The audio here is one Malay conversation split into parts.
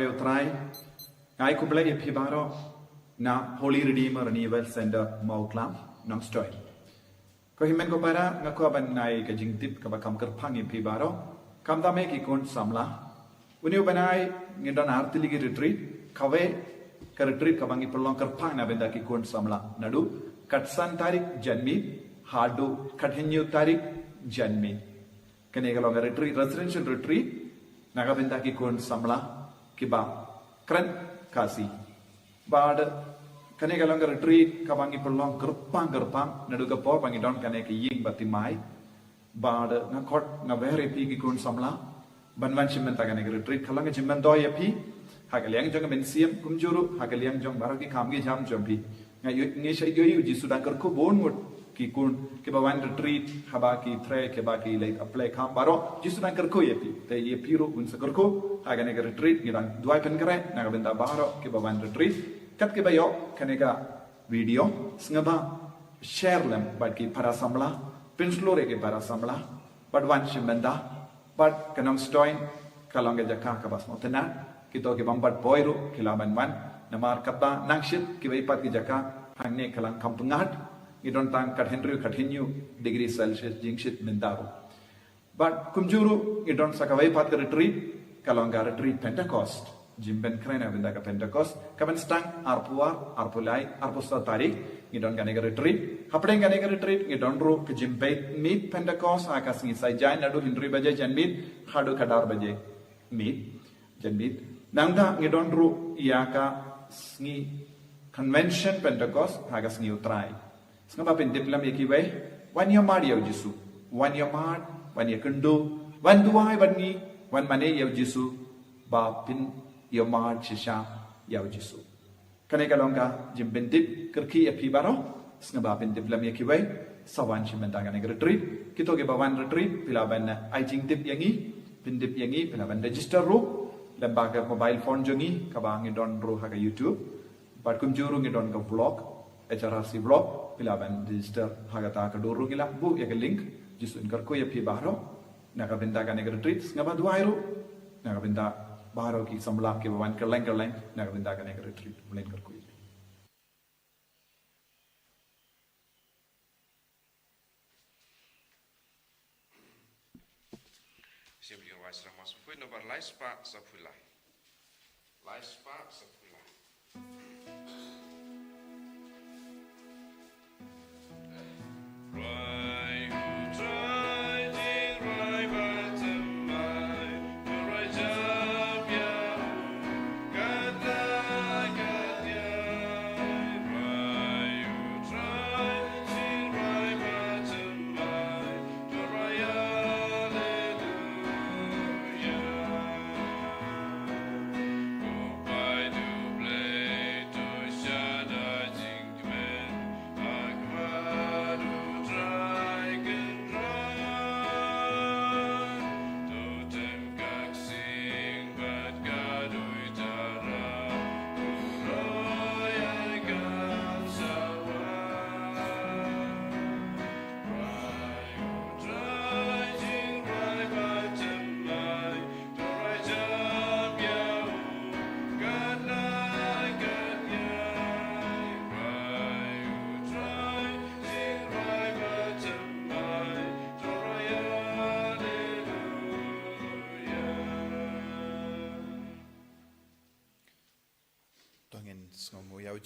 utrai ngai kuble epibaro na Holy Redeemer Renewal Center Mauklam nang stoi ko himen ko para ngako ban nai ka jingtip ka bakam kerphang epibaro kam dame ki kon samla uni banai ngidon artili ki retreat kawe ka retreat ka bangi pelong kerphang na benda ki kon samla nadu katsan tarik janmi hadu kathenyu tarik janmi kene ka long retreat residential retreat naga benda ki kon samla kiba kren kasi bad kane galong retreat kabangi pelong gerpang nadu ka por bangi don kane ki ying batimai bad na khot na vere pi ki kun samla banwan chimmen ta kane retreat khalang chimmen do ya pi hagaliang jong men siam kumjuru hagaliang jong baraki kham gi jam jom pi ngai shai yu ji sudan kar ko bon mut ki kun ke bawan retreat haba ki thre ke ba ki like apply kham baro ji sudan kar ko ye pi te ye piro un sakar ko hagane ga retreat ngidang duai pen kare na ga benda baro ke bawan retreat kat ke bayo kanega video sngaba share lem bad ki para samla pinslore ke para samla bad wan shimenda bad kanong stoin kalonga jaka ka bas motena kito ke bambat boyru kilaban wan namar kapta nangshit ki bai pat ki jaka hangne kalang kampungat idon tang kat henry continue degree celsius jingshit mendaro bad kumjuru idon sakawai pat retreat kalonga retreat pentecost Jimben keren ya benda ke Pentecost, kapan stang arpuar, arpulai, arpusta tarik, ngidon ganega retreat, hapdeng ganega retreat, ngidon ru ke Jimbe meet Pentecost, akas ngisai jain nadu hindri baje jan meet, hadu kadar baje meet, jan meet, nangda ngidon ru iaka ngi convention Pentecost, akas ngi utrai. Sengapa pendiplam yakiwe, wan yamad yaw jisu, wan yamad, wan yakundu, wan duai bangi, wan mane yaw jisu, ba pin Yomar Chisha Yaw Jisu. Kane kalonga jimbendip kerki api baro snaba bendip lam yakiway sawan chimendanga neg retreat kito ke bawan retreat pilaban I think dip yangi bendip yangi pilaban register ro lembaga mobile phone jongi kabangi don ro haga YouTube but kumjuru ngi don ka vlog HRC vlog pilaban register haga ta ka doru ngila bu yak link jisun kerko api baro naga bendaga neg retreat snaba duairu naga benda बाहरों की संभला के भगवान कर लें नगरविंदा करने का रिट्रीट बुलेन कर कोई Siempre vai ser mais foi no bar Laispa Sapula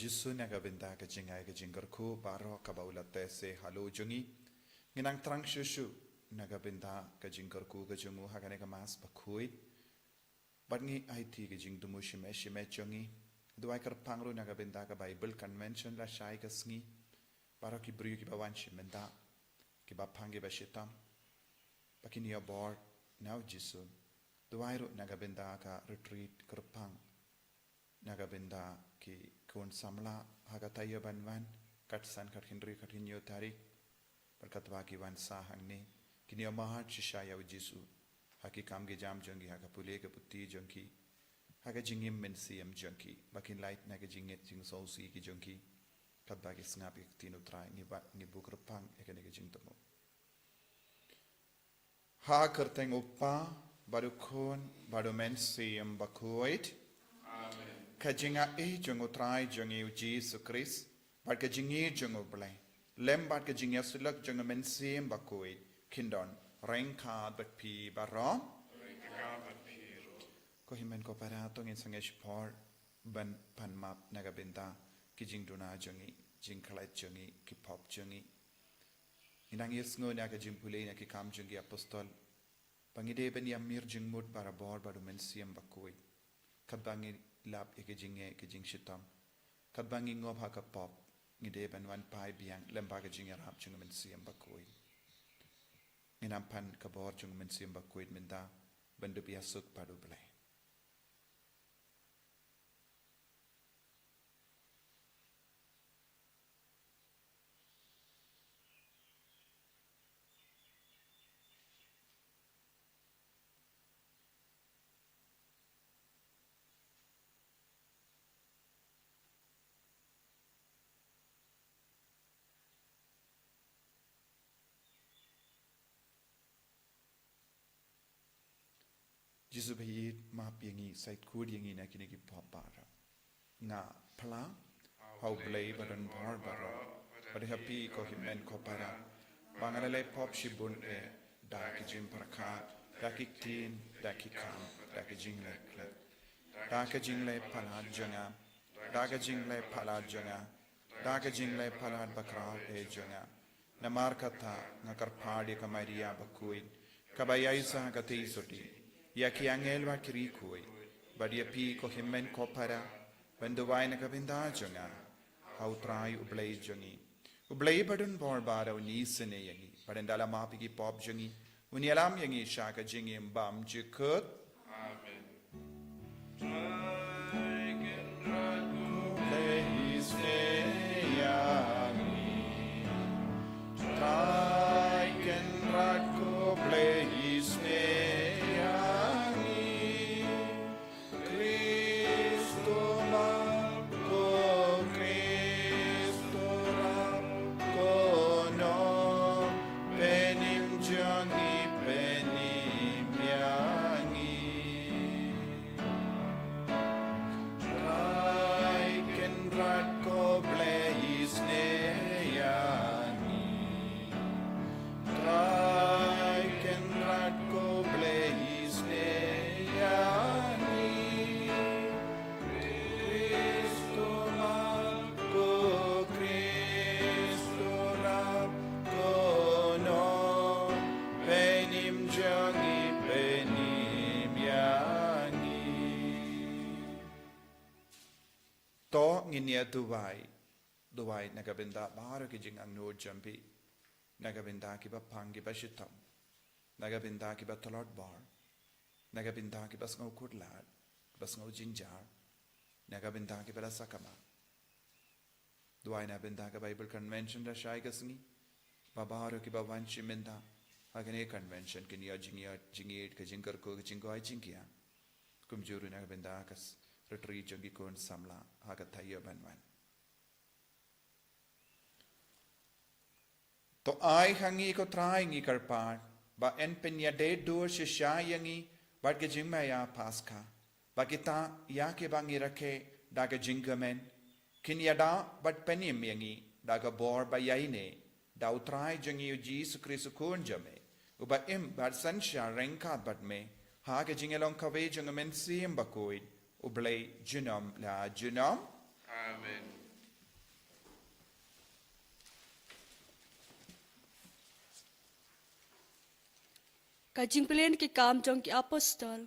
Jisu naga benda ka jingai ka jingkarku baro ka baulate se halo jungi nginang trang shushu naga benda ka jingkarku ka jungu hagane ka mas bakhui badngi IT ka jingdumu shime jungi duai kar pangru naga benda ka Bible convention la shai ka sngi baro ki brio ki bawan shimenda ki bapange ba shitam bakini ya board now Jisu duai ru naga benda ka retreat kerpang naga benda ki kun samla haga tayo banwan katsan kat hindri kat hinyo tarik berkatwa ki wan sahang ni kini amahat shishaya Jisu haki kam ge jam jongi haga pule ke putti jongi haga jingim men siam jongi bakin light naga jinget jing sausi ki jongi kat bagi snap ik tinu trai ni bukur pang ekene ge jing tomo ha kerteng upa baru kon baru men siam bakuait kajinga jung utrai jung Jesus Christ bat kajingi jung ublay lem bat kajinga sulak jung mensim bakui kindon rengka bat pi barom ko himen ko para tong in sangesh por ban pan map nagabinda kijing duna jungi jing khalat jungi ki pop jungi inang yes ngo na kajing pulay na ki kam jungi apostol pangide ben yamir jing mut para bor badu mensim bakui kadbangi lab ikijinge kijing shitam kadbangi ngob ha ka pop ngide ban wan pai biang lemba kijing rap jung mensim bakui inam pan ka bor jung mensim bakui minda bandu biasuk padu blay Jisu bayit map yangi sait kud yangi na kini ki popara nga pala how blay badan bar bara but happy ko himen ko para bangalale pop shibun da ki jim parakat da ki clean da ki kam da ki jingle klet da ki jingle pala janga da ki jingle pala janga da ki jingle pala bakra janga na markata nga karpadi ka maria bakuin kabayaisa ka teisoti ya ki angel wa kiri kui badia pi ko himmen ko para bendo waina ka binda jonga how try ublay jongi ublay badun bor bara uni sene yangi badan dala mapi ki pop jongi uni alam yangi shaka jingi mbam jikut amen nginia duwai nagabinda baro ki jing ang no jampi nagabinda ki ba pang ki ba shitam nagabinda ki ba tolot bar nagabinda ki ba sngaw kudlat ba sngaw jinjar nagabinda ki ba sakama duwai nagabinda ka Bible convention da shay kasngi ba baro ki ba wanchi minda agane convention ki niya jingit ka jingar ko ka jingwai jingya kumjuru nagabinda kas retreat jongi kon samla haga thayo banwan to ai hangi ko try ngi karpar ba en penya de dur shisha yangi bat ke jingma ya paska ba kita ya ke bangi rakhe daga jingamen kin yada bat penim yangi daga bor ba yaine da utrai jongi Jesus Christ kon jame uba im bat sansha renka bat me haga jingelong kawe jongamen sim bakoid ublay junam la junam amen kajing pelen ki kam jong ki apostol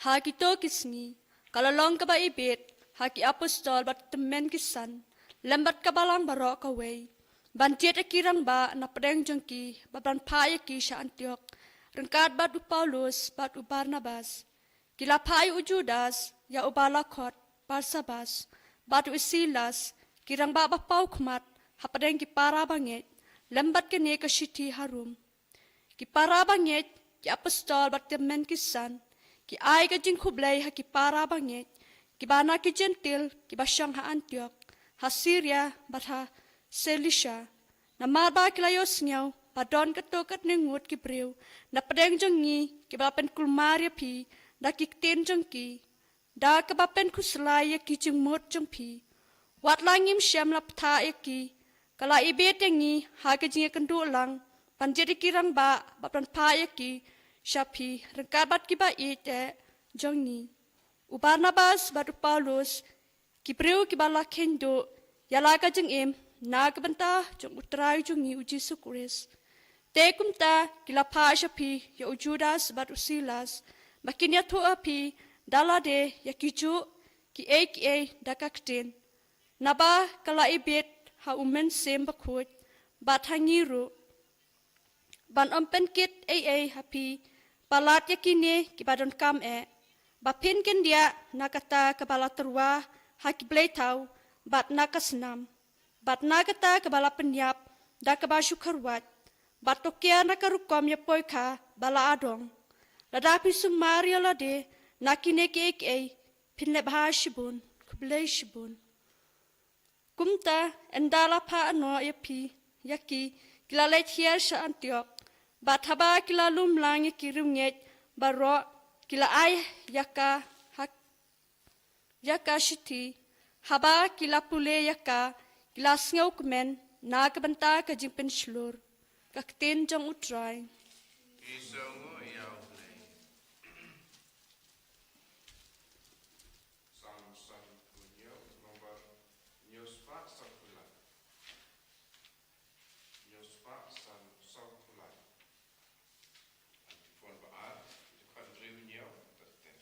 ha ki to kisni kalalong ka ba ibet ha ki apostol bat temen kisan lembat ka balang barok ka wei ban jet akirang ba na pedeng jong ki ban phaya ki sha Antiok rengkat bat u Paulus bat u Barnabas kila phai u Judas ya ubala khot Barsabas bat u Silas kirang ba pau khmat ha pedeng ki para banget lembat ke ne ka shiti harum ki para banget ki apostol bat temen kisan ki ai ka jing khublai ha ki para banget ki bana ki gentil ki basyang ha Antiok ha Syria bat ha Selisha na marba ki layos nyaw padon ka tokat nengut ki brew na pedeng jongi ki ba pen kulmaria pi da ki ten jongki da ka ba pen khuslai ya ki chung mot chung phi wat langim syam lap tha eki kala ibe tengi ha ka jing kan du lang panjeri kirang ba pan pha eki shapi rengkat bat ki ba ite jongni u Barnabas bat Paulus ki preu ki ba la kendo yala ka jing em na ka banta jong utrai jong ni uji sukris te kumta kila pha shapi ya Judas bat Silas makin ya thu api dalade ya kichu ki aka dakakten naba kala ibet ha umen sem bakhut bat hangiru ban ompen kit happy palat yakine ki badon kam bapin ken dia nakata kabala terwa haki bleitau bat nakasnam bat nakata kabala penyap da kabashu kharwat bat tokia nakarukom ya poika bala adong ladapi sumaria lade nakine ki pinle bhashibun kubleshibun kumta endala pha no yapi yaki kila lechia sha Antioch bathaba kila lumlang kirunget baro kila ay yaka shiti haba kila pule yaka kila sngaukmen nakabanta ka jingpen shlur kakten jong utrai Isongo yaule. Sam punyo nomor nyuspa sakula. Nyuspa sakula. Fon baat kan reunio terten.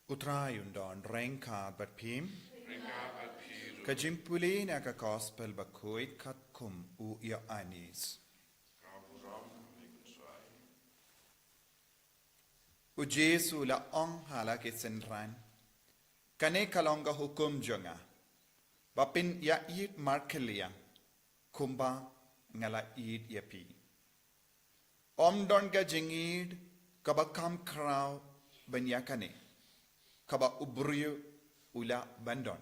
Utrayundon rengkad bat pim kajimpuli na ka gospel bakuit kat kum u ya anis u Jesu la ong hala ke senran kane kalonga hukum jonga bapin ya it markelia kumba ngala it yapi don ga jingid kabakam krau banyakane kaba ubriyo ula bandon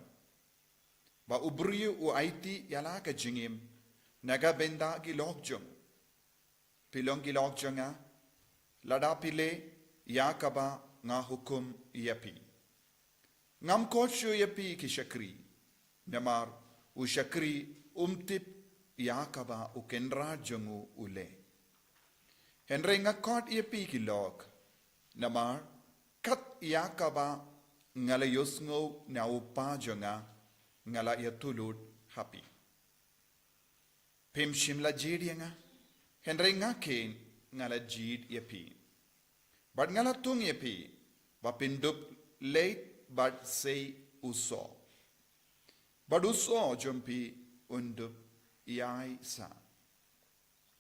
ba ubriu u aiti yala ka jingim naga benda gi lok jong pilong gi lok jonga lada pile ya kaba nga hukum yapi ngam ko shu yapi ki shakri namar u shakri umtip ya kaba u kenra jongu ule henre nga kot yapi ki lok namar kat ya kaba ngala yosngo na upa jonga ngala yatulut happy pim shimla jidianga henre nga ken ngala jid yapi but ngala tung yapi ba pindup late but say uso but uso jompi undup yai sa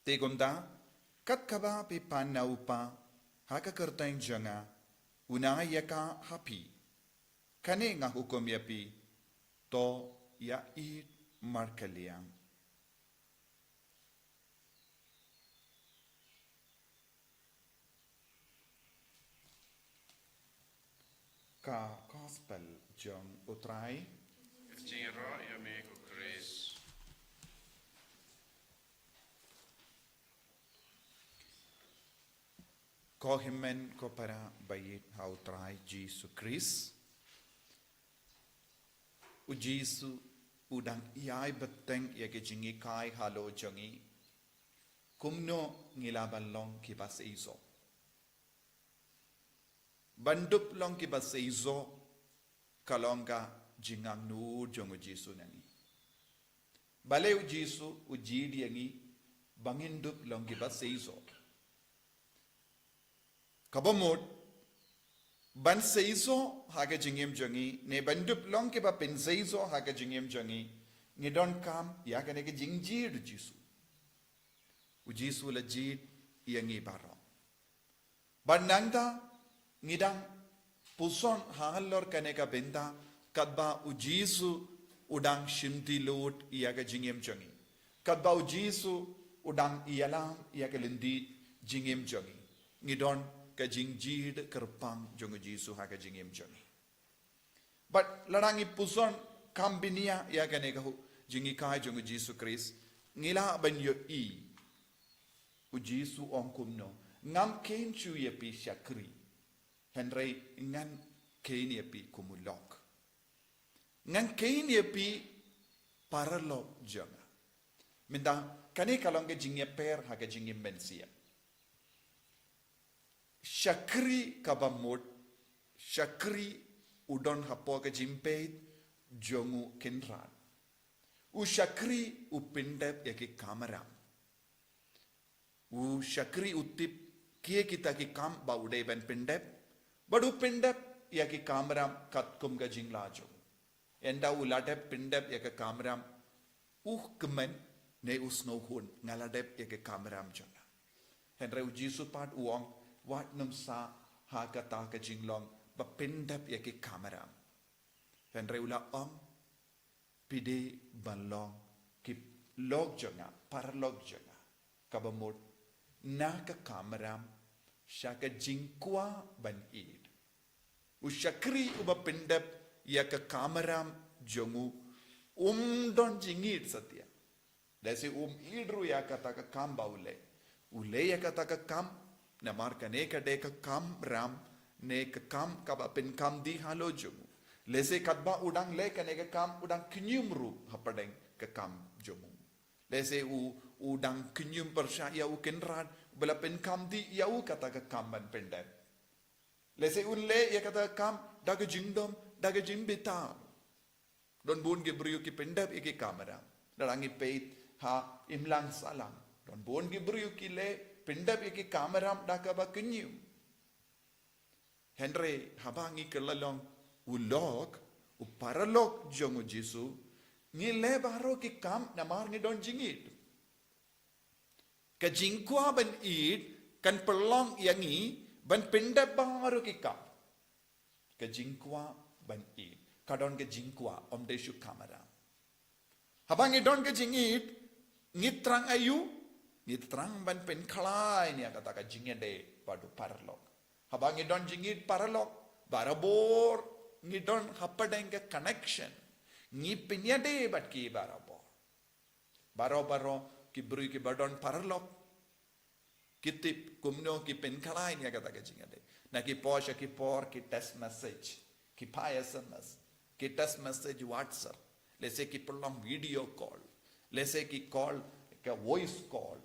tegunda kat kaba pi pan na upa haka kertang janga unayaka happy kane nga hukum yapi to ya it markaliang ka gospel jong utrai Jira yami ko Chris. ko himen ko para bayit ha utrai Jesus Christ u Jesu udang iai beteng ya ke jingi kai halo jongi kumno ngilaban long ki bas izo bandup long ki bas izo kalonga jingang nu jongu Jesu nangi bale u Jesu u jidi yangi bangindup long ki bas izo kabamot ban seizo haga jingem jongi ne bandup long ke ba pen seizo haga jingem jongi ni don kam ya kane ke jingjir Jesu u Jesu la jid yangi baro bananda ngidang puson halor kane ka benda kadba u Jesu udang shimti lot ya ga jingem jongi kadba u Jesu udang ialam ya ga lindi jingem jongi ngidon ka jingjid kerpang jongo Jesu ha ka jingem jongi but larangi puson kambinia ya kane ka jingi kai jongo Jesu Christ ngila ban yo i u Jesu onkum no ngam ken chu ye pi shakri henry ngan ken ye pi kumulok ngan ken ye pi paralok jonga minda kane kalonge jingi per ha ka jingi mensia shakri kabamot shakri udon hapo ka jimpeit jongu kenran u shakri u pindep ya ki kamera u shakri utip kie kita ki kam ba ude ben pindep badu pindep ya ki kamera kat kum ga jinglajo enda u ladep pindep ya ka kamera kemen ne usno hun ngaladep ya ki kamera jona henry u Jesu pat uong wat num sa ha ka ta ka jinglong ba pindap ya ki kamera henry ula pide banlong ki log jonga parlog jonga kabamot na ka kamera shaka jingkwa ban id u shakri uba pindap ya ka kamera jongu don jingit satya desi idru ya ka ta ka kam baule ule ya ka ta ka kam namar ka neka deka kam ram neka kam kaba pen kam di halo jomu lese kadba udang le ka neka kam udang knyumru hapadeng ka kam jomu lese udang knyum persha ya u kenran bela pen kam di ya u kata ka kam ban pendem lese le ya kata kam daga jingdom daga jimbita don bun ge briyu ki pendem iki kamera dalangi peit ha imlang salam don bun ge briyu ki le pindap iki kameram dakaba kenyum henry habangi kelalong ulok u paralok jongo Jesu ni le baro ki kam namar ni don jingit ka jingkwa ban id kan pelong yangi ban pindap baro ki kam ka jingkwa ban id kadon ke jingkwa om desu kamera habangi don ke jingit ngitrang ayu ni terang ban pen kalai ni kata ka jingede padu paralok habang idon jingid paralok barabor ngidon hapadeng ke connection Ngi pinyade bat ki barabo. Baro ki brui ki badon parlok. Kitip kumno ki penkalai ni kata ka jingade. Na ki posha ki por ki text message. Ki pa SMS. Ki text message WhatsApp. Let's say ki prolong video call. Let's say ki call ka voice call.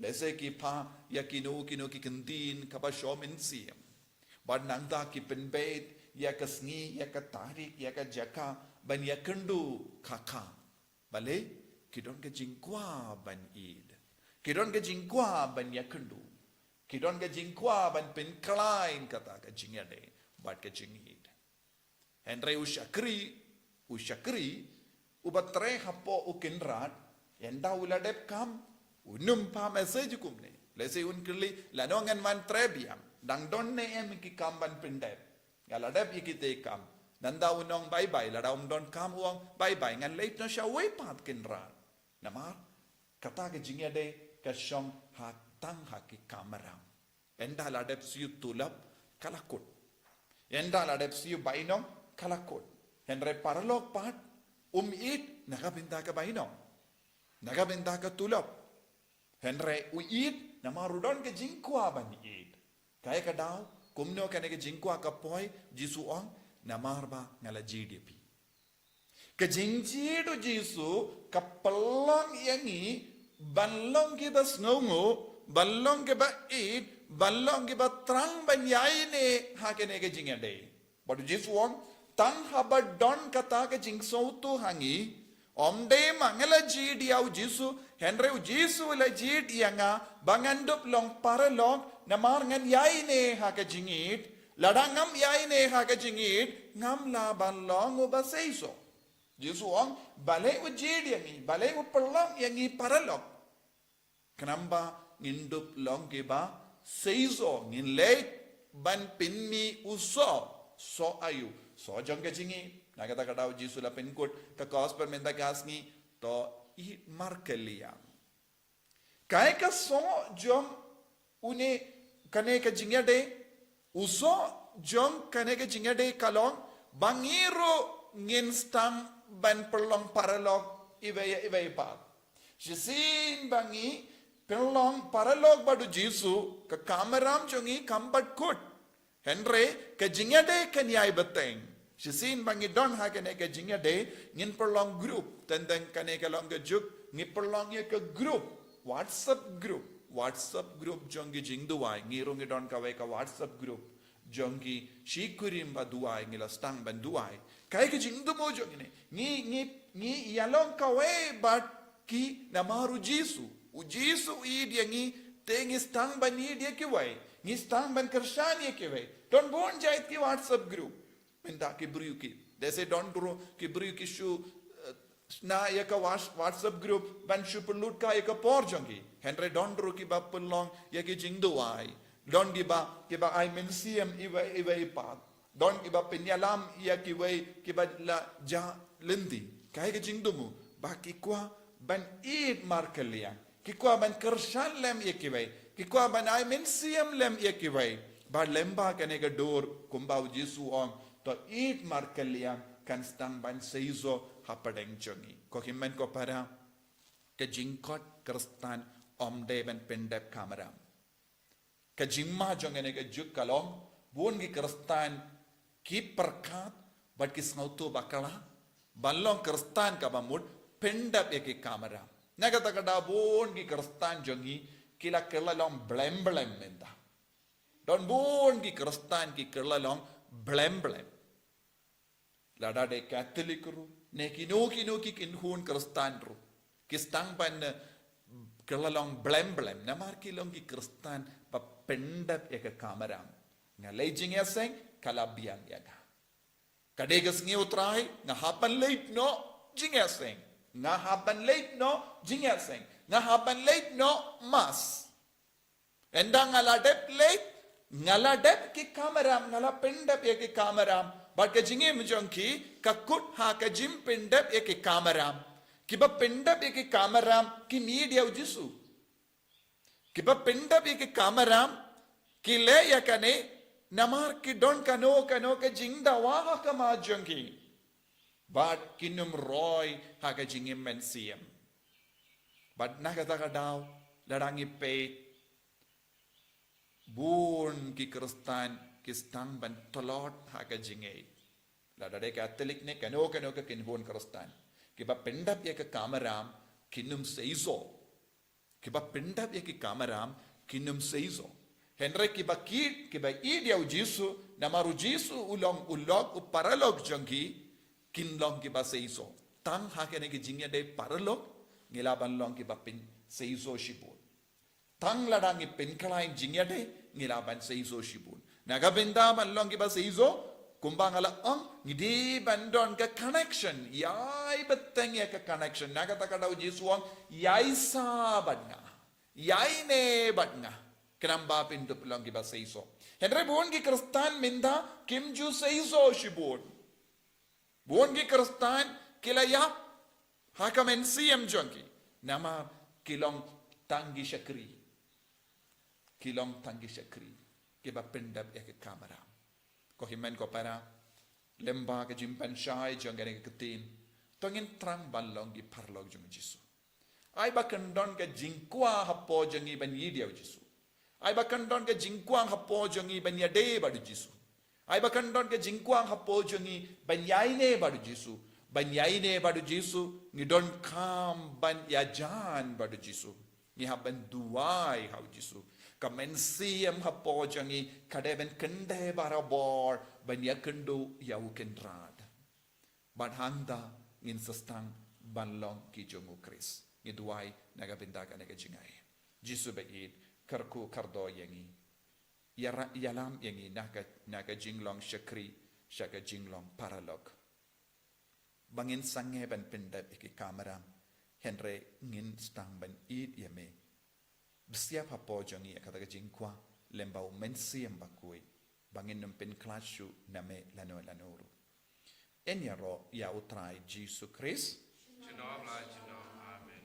Let's say ki pa ya kino ki kantin ka ba shomin siem. Bad nangda ki penbet ya ka sngi ya ka tarik ya ka jaka ban ya kendu kaka. Bale kidon ka jingkwa ban id. Kidon ka jingkwa ban ya kendu. Kidon ka jingkwa ban pen klein kata ka jingade bad ka jingid. Henry ushakri ubatre hapo ukinrat yenda uladep kam unum pa message kumne. Let's say unkili lanongan man trebiam. Dang don ne em ki kam ban pindep. Galadep ikite kam. Nanda unong bye bye lada don kam uang bye bye ngan late no sha way pat kinrat. Namar kata ke jingade ke shong ha tang ha ki kameram. Enda ladep siu tulap kalakut. Enda ladep siu bainong kalakut. Henry paralog pat it nakabinta ka bainong. Nakabinta ka tulap. Henry it namarudon ke jingkwa ban it. Kaya ka daw kumno ka nega jingkwa ka poy jisu ong namarba ngala GDP. Ka jingjido jisu ka pelong yangi banlong ke bas ngongo balong ke ba it balong ke ba trang ban yai ne ha ke nega jingade. But jisu ong tang haba don kata ke jingso tu hangi omde mangala jid yau jisu Henry jisu la jid yanga bangandup long paralong namar ngan yai ne ha ke jingit ladangam yai ne ha ke jingit ngam la ban long u baseiso jisu ong bale u jid yangi bale u perlong yangi paralong kenamba ngindup long ke ba seiso ngin late ban pinmi uso so ayu so jong ke jingi nagata kadau jisu la penkut ka kos per menda gasni to i markelia kai ka so jom une kane ka jingade uso jom kane ka jingade kalong bangiro ngin stang ban perlong paralog iwe pa jisin bangi perlong paralog badu jisu ka kameram jongi kambat kut Henry ka jingade kan yai beteng. Sisin bangi don ha kan ka jingade ngin perlong group tendang kan ka long ka juk ngi perlong ye ka group WhatsApp group jongi jingduai ngirong don ka ka WhatsApp group jongi shikurim ba duai ngila stang ban duai kai ka jingdu mo jongi ni yalong ka we but ki namaru jisu ujisu id yangi tengi stang ban id ye ki wai ni stang ban kershan ye ki wai don't bon jait ki WhatsApp group menda ki bruyuki they say don't do ki bruyuki shu na ye ka WhatsApp group ban shu pulut ka ye ka por jongi Henry don't do ki ba pulong ye ki jingdu ai don't ki ba I mensiam iwe pa don't ki ba penyalam ye ki wai ki ba la ja lendi kai ki jingdu mu ba ki kwa ban id markelia ki kwa ban kershan lem ye ki wai ki kwa ban I mensiam lem ye ki wai ba lemba kanega dor kumbau jisu ong to id markelia kan stang ban seizo hapadeng jongi ko himmen ko para ke jingkot kristan omde ban pendep kameram ke jimma jongene ke juk kalong bon gi kristan ki perkat bat ki snauto bakala ballong kristan ka bamut pendep ye ki kameram naga takada bon gi kristan jongi kila kelalong blem menda don bon ki kristan ki kelalong blem lada de catholic ru ne kino ki kinhun kristan ru ki stang ban kelalong blem namar ki long ki kristan pa pendap ek kameram nga lejing yaseng kalabiang yaga kadegas ngi utrai nga hapan late no jingaseng nga hapan late no jingaseng nga hapan late no mas endang aladep late ngaladep ki kameram ngala pendap ek kameram but ka jinge mjonki ka kut ha ka jim pendap ek kameram kiba pendap ek kameram ki media ujisu kiba pendap ek kameram ki le yakane namar ki don kano ka jingda waha ka ma jonki But kinum roy haga jingim men siem. But nakataka daw larangi pe bun ki kristan ki stang ban tolot haga jingay. Ladade Catholic ne kano ka kinhon kristan. Kiba pendap ya ka kamaram kinum seizo. Kiba pendap ya ki kamaram kinum seizo. Henry kiba kit kiba idiaw Jisu namaru Jisu ulong uparalog jangki kinlong kiba seizo. Tang hakene ki jingya de paralog ngilaban long kiba pin seizo shibun. Tang ladangi pin kalain jingya de ngilaban seizo shibun. Nagabenda man long kiba seizo kumbang ala ngidi bandon ka connection yai beteng ya ka connection nagataka daw Jisu ang yai sabad nga yai ne bad nga kenamba pindup lang kiba seizo. Henry buon ki kristan minda kim ju seizo shibun. Buon ki kristan kilaya hakamen siem jonki nama kilong tangi shakri kiba pendap ya ke kamera ko himen ko para lemba ke jimpan shai jongane ke tin tongin trang balong gi parlog jong Jisu ai ba kandon ke jingkwa hapo jongi ban yidiaw Jisu ai ba kandon ke jingkwa hapo jongi ban yade ba Jisu ai ba kandon ke jingkwa hapo jongi ban yaine ba Jisu ban yaine ba Jisu ni don kam ban yajan ba Jisu ni haban duai hau Jisu kamen siem hapo jangi kadeben kende barabor banya kendo yau kendrad ban handa ngin sestang banlong ki jongu Kris ni duai naga bendaga naga jingai Jisu beid karku kardo yangi yalam yangi naga jinglong shakri shaka jinglong paralog bangin sange ban pendap iki kamera Henry ngin stang ban id yame Bersiap hapo jangi kata jingkwa lembau mensiam bakui bangin numpen klasyu name lanoru. Enyaro ya utrai Jisu Kris. Amen.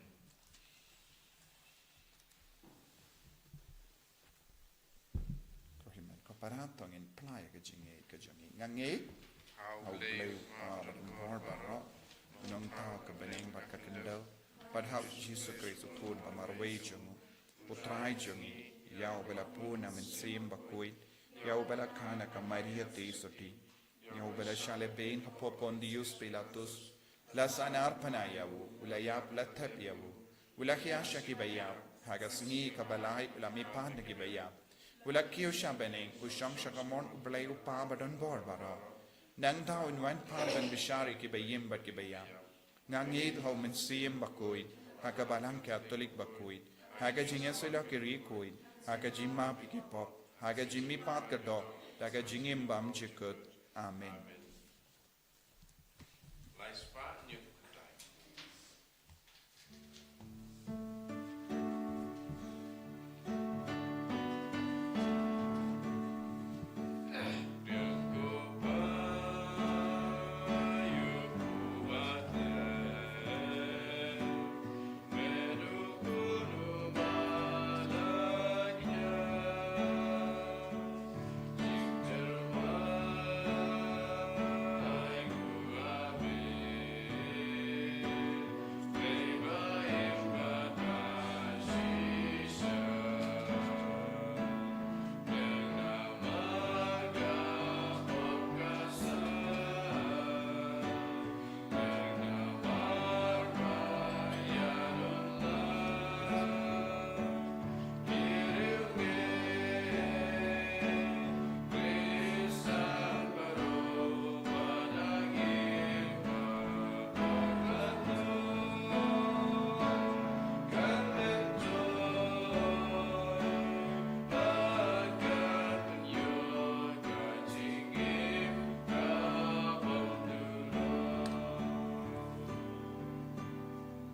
Kohimen koparatong in playa ke jangi ngange au bleu bor baro nong tao ke bening barka kendo padhau Jisu Kris pun pamarway jangu utrai jangi yau bela puna mensim bakui yau bela kana ka Maria tesoti yau bela shale ben hapopon Dios Pilatus la sanar panayau ula yap la tapiau ula hiasha ki bayau haga sni ka balai ula mi pan ki bayau ula kiyo shabene ushang shakamon ublay upa badon bor bara nang tao in wan pan ban bishari ki bayim bat ki bayau ngangid ho mensim bakui haga balang Catholic bakui haga jinga sila kiri koi haga jimma piki pop haga jimmi pat kadok haga jingim bam jikut amen Laispa new kutai.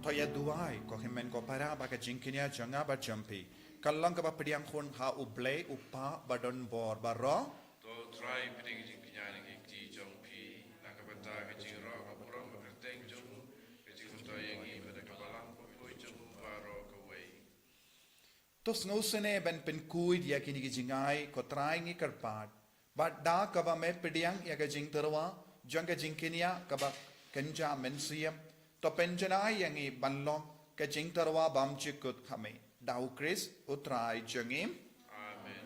Toya duai ko himen ko para baka jingkinya janga ba jampi kallang ka ba pediang khon ha ublay upa badon bor baro To try piting jing kinyani ki ji jong pi nakabata ka jing ro ka purong ka teng jong ka jing to yangi pada ka balang ko ko jong baro ka wei. tos ngusene ben pen kuid ya kini ki jingai ko try ngi karpat ba da ka ba me pediang ya ka jing terwa janga jingkinya ka ba kenja mensiam to penjana yangi banlong ke jing tarwa bam chikut khame dau Chris utrai jengim Amen.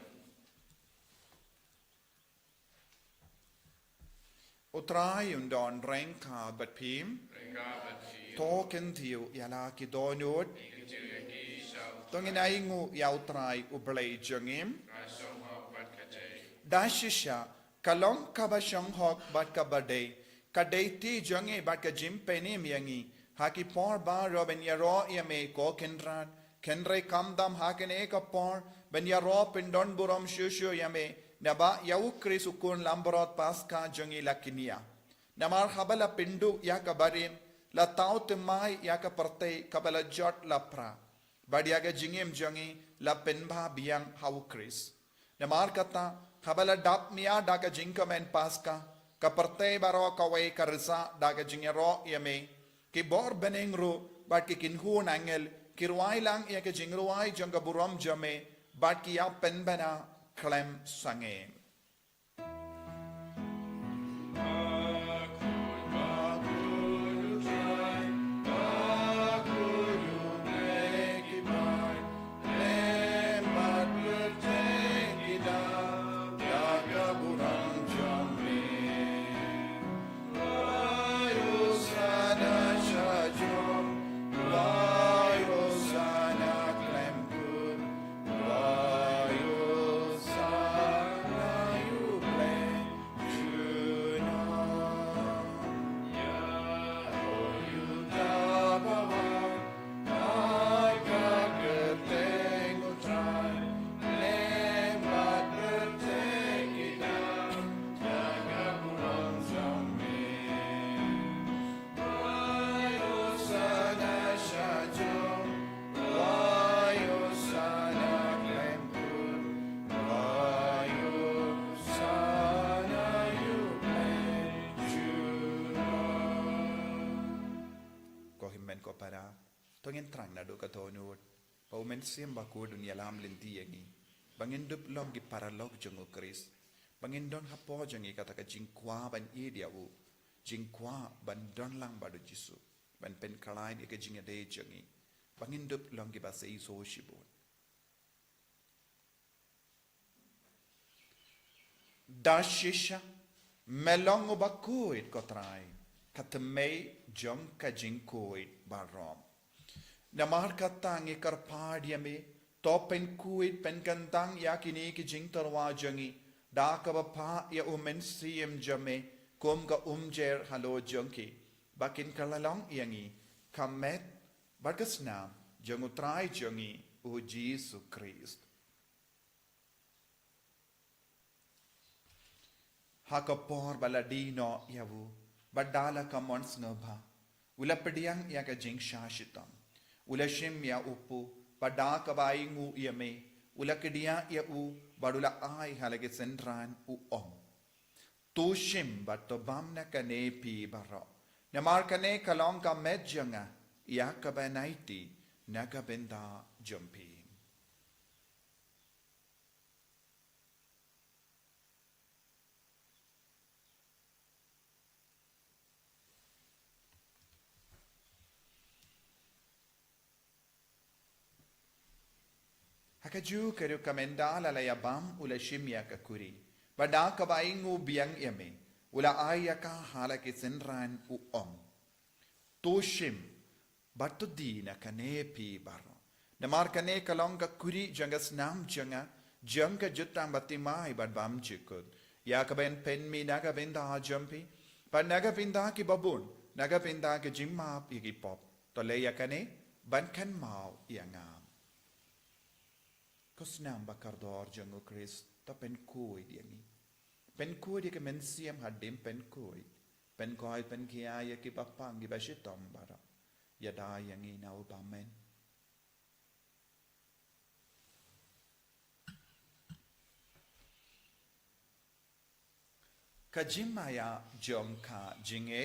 utrai undon rengka bat phim Rengka batfi. to ken thiu yala ki donut Injirgi shall tonginai ngu yautrai ublei jengim rasong hok bat kajay. dashisha kalong kabashong hok bat kabade kadeti jonge bat ka jimpenim yangi haki por ba roben yaro yame ko kendran kenre kamdam hakene ka por ben yaro pindon burom shushu yame naba yau krisukun lambrot paska jongi lakinia namar habala pindu yakabarim la taut mai yakaparte kabala jot lapra badiaga jingem jongi la penba biang hau kris namar kata habala dap mia daga jinkamen paska kaparte baro kawai karsa daga jingero yame ki bor benengru bat ki kinhu nangel kirwai lang ya ke jingruai janga buram jame bat ki ya penbana klem sange ko para tongin trang na do ka tonut paumen sim ba ko dunia lam linti yangi bangin dup log gi paralog jongo kris bangin don hapo jongi kata ka jingkwa ban idia u jingkwa ban don lang ba do jisu ban pen kalai ni ka jinga de jongi bangin dup long gi ba sei so shibon dashisha melong ba kuit ko trai katmei jom ka jinkuit barom namar katangi karpadiame topen kuit pen kantang yakini ki jingtarwa jangi dakaba pa ya umen siem jame kom ka umjer halo jongki bakin kalalong yangi kamet barkasna jangutrai jangi o Jesus Christ hakapor baladino yavu badala ka mons nobha ulapadiang ya ka jing shashitam ulashim ya upu padaka baingu yame ulakdia ya u badula ai halage sendran u om tushim batobam na kane pi baro namar kane kalong ka medjanga ya ka banaiti naga benda jumpi Hakaju keru kamendala la yabam ula shimya ka kuri. Bada ka baingu biang yame. Ula aya ka halaki senran u om. Toshim batudina kanepi baro. Namar kane kalong ka kuri jangas nam janga. Janga jutang batimai bad bam chikut. Ya ka ben pen mi naga benda jampi. But naga benda ki babun. Naga benda ki jimmap igi pop. Toleya kane ban kan mau yangam. Kosnam bakardor jango Chris ta pen koi diangi pen koi ke mensiam hadim pen koi pen kiaya ki papang gi bashitom bara yada yangi na ubamen kajimaya jomka jinge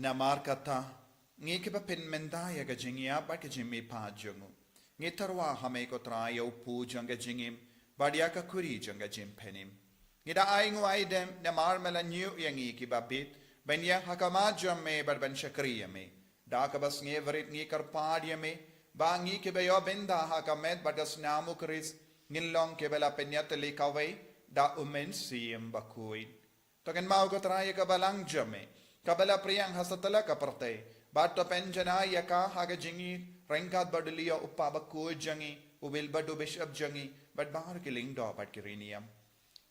namar kata ngi ke pen mendaya ga jingia ba ke jimi pa jungu ngi tarwa hame ko trai au pu janga jingim badia ka kuri janga jim penim ngi da ai ngwai dem namar mela new yangi ki babit ben ya hakama jamme bar ben shakriya me da ka bas ngi verit ngi kar padia me ba ngi ke be yo benda hakamet badas namu kris ngilong ke bela penyat le kawai da umen siem bakui token mau ko trai ka balang jamme kabala priyang hasatala kaparte bato penjana yaka haga jingi rengkat badulia upaba ko jangi ubil badu bishop jangi bad bahar ki lingdo bad kiriniam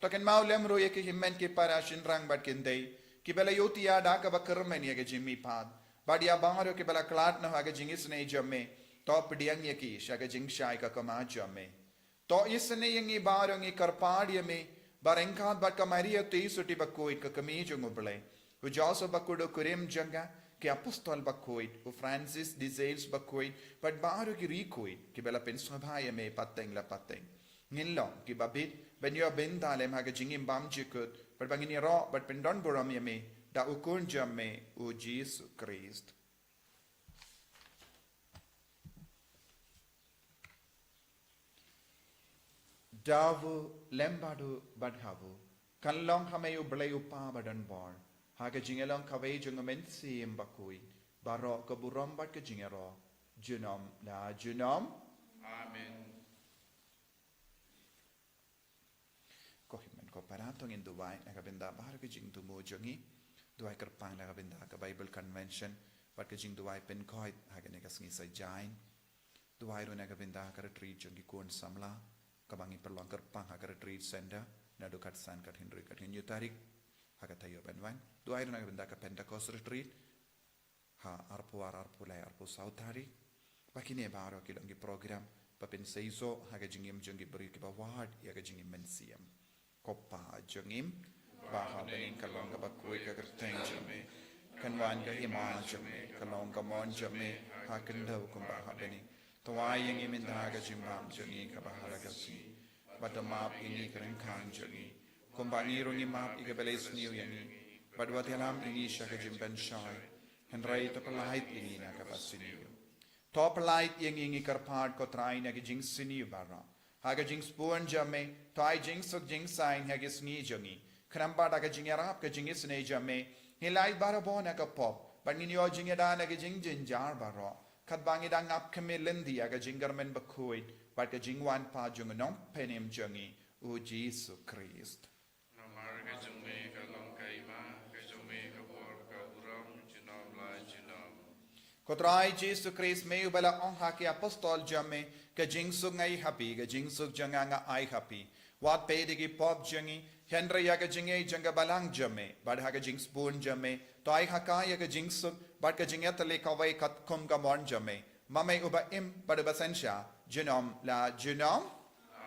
token maulem ro yake himmen ki parashin rang bad kindei ki bela yotia da ka bakarmen yake jimmi pad badia bahar ki bela klat na haga jingi sne jamme top diang yaki shaga jing shai ka kama jamme to isne yangi barongi karpadi me barengkat bad ka maria te suti bakoi ka kami junguble u Joseph bakudo kurim janga ke apostol bakoit u Francis Dizeils bakoit but baru ki rikoit ki bela pen swabhaya me pateng la pateng ngilong ki babit ben yo ben dalem haga jingim bam jikut but bangini ro but pen don boram me da ukun jamme u Jesus Christ davu lembadu badhavu kanlong hame u blay upa badan bor haga jingelong kawai jungamen sim bakui baro kaburom bat ke jingero junom la junom Amen. ko himen ko paratong in Dubai nakabenda bahar ke jing tumo jongi Dubai kerpang nakabenda ka Bible convention bat ke jing Dubai pen koit haga ne kasngi sa jain Dubai ro nakabenda ka retreat jongi kon samla kabangi perluang kerpang haga retreat center na dokat san kat hindri kat hinyu tarik haga tayo benwan Duai na benda ka Pentecost retreat ha arpuar arpulai arpu sautari pakine baro kilongi program papen seiso haga jingim jongi beri ki bawad ya ga jingim mensiam kopa jongim baha bening kalong ka bakui ka kerteng jame kanwan ka hima jame kalong ka mon jame ha kendau kum baha bening tawai yang imin haga jimbam jongi ka bahara ka si batamap ini keren kan jongi kumbani rungi map igabeles niu yangi Badwat yalam ini syaka jimben syai Henry topalait ini na kapasiniu Topalait yang ingi karpad ko trai na jing siniu bara Haga jing spoon jame Tai jing suk jing sain haga sni jongi Krampa daga jing yarap ka jing isne jame Hilai bara bo na ka pop Bagini o jing yada na jing jinjar bara Katbangi dang ap kami lindi aga jingarmen bakuit Bad ka jing wan pa jung nong penim jongi U Jesus Christ Namar ka jume ka long kaima Kotrai Jesus Christ meu bala on haki apostol jamme ka jingsuk ngai happy ka jingsuk janga nga ai happy wat pedigi pop jangi Henry ya ka jingai janga balang jamme bad ha ka jings spoon jamme to ai haka ya ka jingsuk bad ka jingat le kawai kat kum ka mon jamme mamai uba im bad basensha genom la genom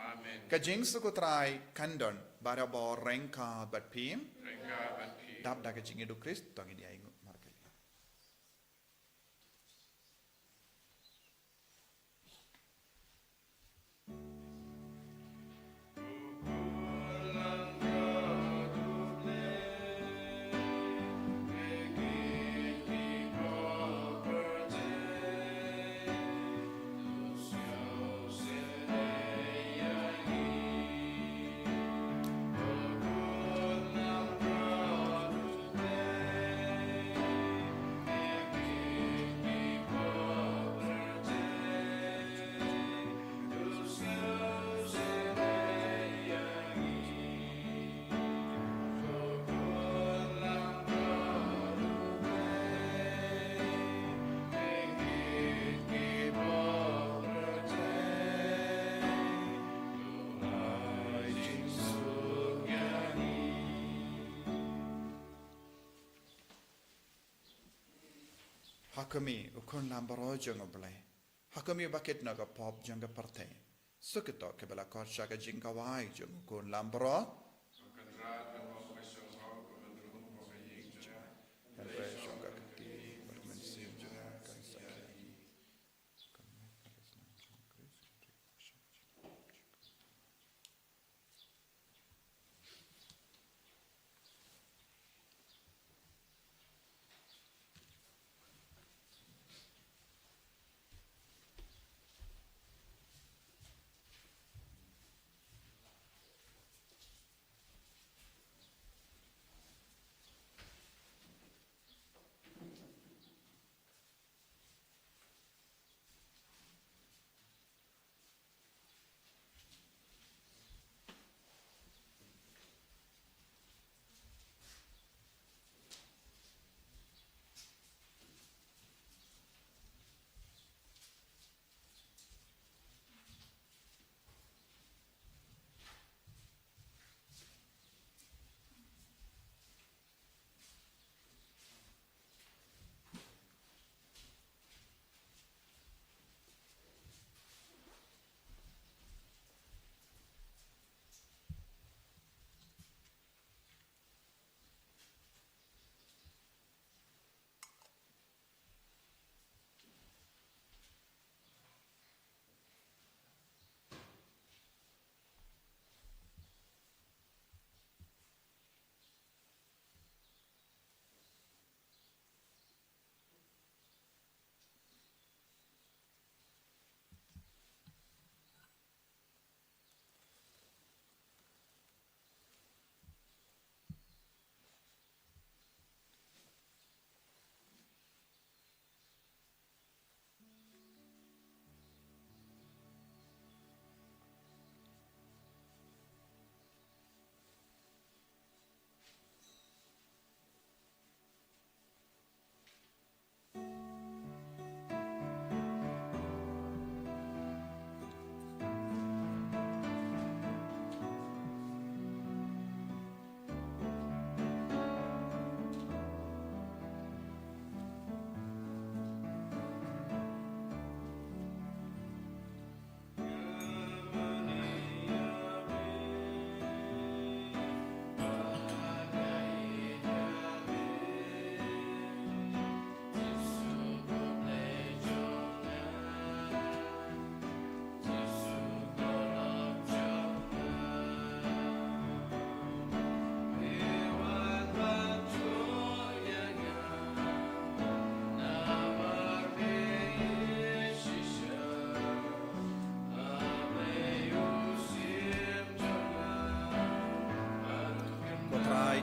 Amen. ka jingsuk kotrai kandon bara bo renka bad pim Rengka bati. dab da ka jingi do Christ tangin ya ingu markel Hakami ukun lambaro janga blai. Hakami bakit naga pop janga parte. Sukito ke bela kor shaga jinga wai janga ukun lambaro.